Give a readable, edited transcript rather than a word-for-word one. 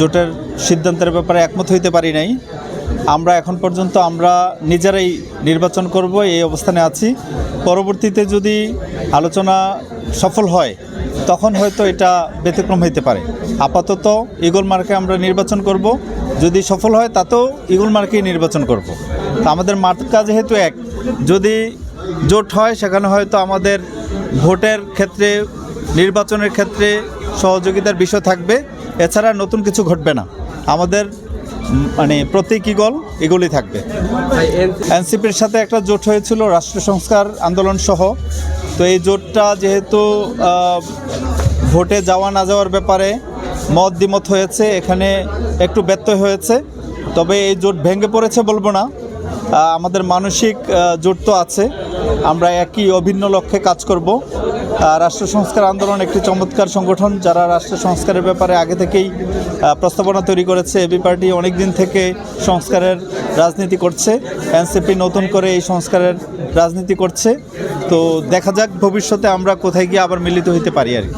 জোটের সিদ্ধান্তের ব্যাপারে একমত হইতে পারি নাই। আমরা এখন পর্যন্ত আমরা নিজেরাই নির্বাচন করব এই অবস্থানে আছি। পরবর্তীতে যদি আলোচনা সফল হয় তখন হয়তো এটা ব্যতিক্রম হইতে পারে। আপাতত ঈগল মার্কে আমরা নির্বাচন করব, যদি সফল হয় তাতেও ঈগল মার্কেই নির্বাচন করব। তো আমাদের মার্কা যেহেতু এক, যদি জোট হয় সেখানে হয়তো আমাদের ভোটের ক্ষেত্রে নির্বাচনের ক্ষেত্রে সহযোগিতার বিষয় থাকবে, এছাড়া নতুন কিছু ঘটবে না। আমাদের প্রতীক ঈগলই থাকবে। এনসিপির সাথে একটা জোট হয়েছিল রাষ্ট্র সংস্কার আন্দোলন সহ। তো এই জোটটা যেহেতু ভোটে যাওয়া না যাওয়ার ব্যাপারে মত দ্বিমত হয়েছে, এখানে একটু ব্যত্যয় হয়েছে। তবে এই জোট ভেঙে পড়েছে বলবো না, আমাদের মানসিক জোট তো আছে। আমরা একই অভিন্ন লক্ষ্যে কাজ করব। রাষ্ট্র সংস্কার আন্দোলন একটি চমৎকার সংগঠন, যারা রাষ্ট্র সংস্কারের ব্যাপারে আগে থেকেই প্রস্তাবনা তৈরি করেছে। এবি পার্টি অনেক দিন থেকে সংস্কারের রাজনীতি করছে, এনসিপি নতুন করে এই সংস্কারের রাজনীতি করছে। তো দেখা যাক ভবিষ্যতে আমরা কোথায় গিয়ে আবার মিলিত হইতে পারি আর কি।